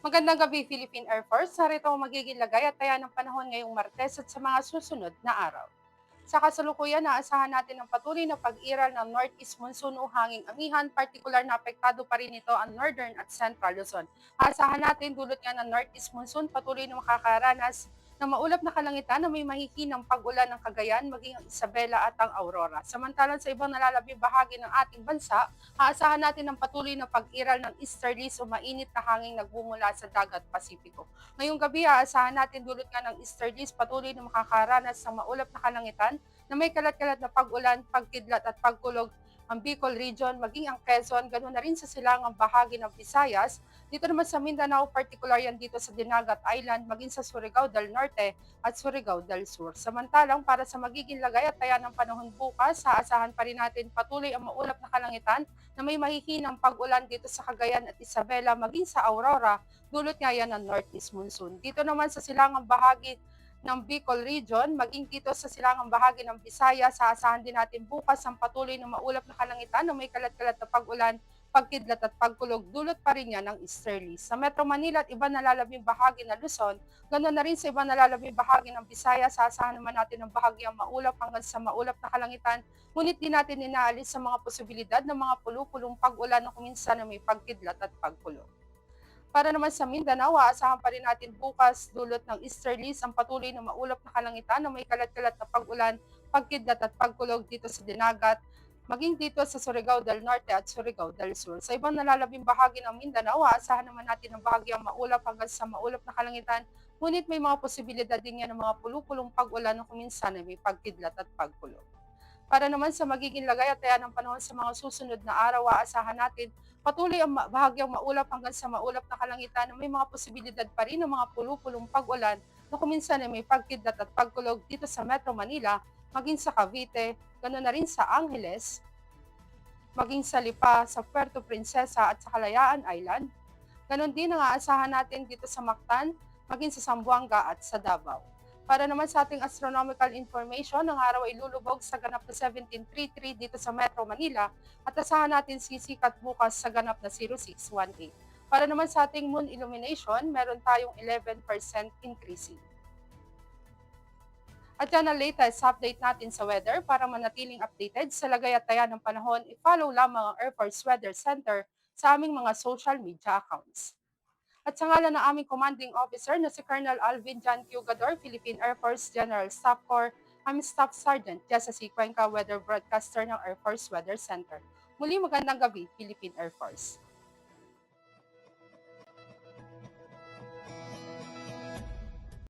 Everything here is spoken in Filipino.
Magandang gabi, Philippine Air Force. Narito ang magiging lagay at taya ng panahon ngayong Martes at sa mga susunod na araw. Sa kasalukuyan, naasahan natin ang patuloy na pag-iral ng Northeast Monsoon o hanging amihan, partikular na apektado pa rin ito ang Northern at Central Luzon. Aasahan natin dulot nga ng Northeast Monsoon, patuloy na makakaranas ng maulap na kalangitan na may mahihinang pag-ulan ng Cagayan, maging ang Isabela at ang Aurora. Samantalang sa ibang nalalabing bahagi ng ating bansa, aasahan natin ang patuloy na pag-iral ng easterlies o mainit na hanging nagbumula sa dagat Pasipiko. Ngayong gabi, aasahan natin dulot nga ng easterlies patuloy na makakaranas ng maulap na kalangitan na may kalat-kalat na pag-ulan, pagkidlat at pagkulog ang Bicol Region, maging ang Quezon, ganoon na rin sa silangang bahagi ng Visayas. Dito naman sa Mindanao, particular yan dito sa Dinagat Island, maging sa Surigao del Norte at Surigao del Sur. Samantalang para sa magiging lagay at taya ng panahon bukas, aasahan pa rin natin patuloy ang maulap na kalangitan na may mahihinang pag-ulan dito sa Cagayan at Isabela, maging sa Aurora, dulot nga yan ng Northeast Monsoon. Dito naman sa silangang bahagi ng Bicol Region, maging dito sa silangang bahagi ng Visayas, aasahan din natin bukas ang patuloy na maulap na kalangitan na may kalat-kalat na pag-ulan, pagkidlat at pagkulog, dulot pa rin yan ng easterlies. Sa Metro Manila at iba nalalabing bahagi ng Luzon, ganoon na rin sa iba nalalabing bahagi ng Visayas, aasahan naman natin ang bahagyang maulap hanggang sa maulap na kalangitan, ngunit di natin inaalis sa mga posibilidad ng mga pulu-pulong pag-ulan na kuminsan na may pagkidlat at pagkulog. Para naman sa Mindanao, aasahan pa rin natin bukas dulot ng easterlies ang patuloy na maulap na kalangitan na may kalat-kalat na pag-ulan, pagkidlat at pagkulog dito sa Dinagat, maging dito sa Surigao del Norte at Surigao del Sur. Sa ibang nalalabing bahagi ng Mindanao, aasahan naman natin ang bahagyang maulap hanggang sa maulap na kalangitan, ngunit may mga posibilidad din yan ng mga pulu-pulong pag-ulan na kuminsan ay may pagkidlat at pagkulog. Para naman sa magiging lagay at taya ng panahon sa mga susunod na araw, aasahan natin patuloy ang bahagyang maulap hanggang sa maulap na kalangitan na may mga posibilidad pa rin ng mga pulu-pulong pag-ulan na kuminsan ay may pagkidlat at pagkulog dito sa Metro Manila, maging sa Cavite, ganoon na rin sa Angeles, maging sa Lipa, sa Puerto Princesa at sa Kalayaan Island. Ganon din ang aasahan natin dito sa Mactan, maging sa Zamboanga at sa Davao. Para naman sa ating astronomical information, ang araw ay lulubog sa ganap na 1733 dito sa Metro Manila at asahan natin sisikat bukas sa ganap na 0618. Para naman sa ating moon illumination, meron tayong 11% increasing. At yan ang latest update natin sa weather. Para manatiling updated sa lagay at taya ng panahon, i-follow lamang ang Air Force Weather Center sa aming mga social media accounts. At sa ngalan ng aming commanding officer na si Colonel Alvin John Cugador, Philippine Air Force General Staff Corps, I'm Staff Sergeant Jessa C. Cuenca, Weather Broadcaster ng Air Force Weather Center. Muli magandang gabi, Philippine Air Force.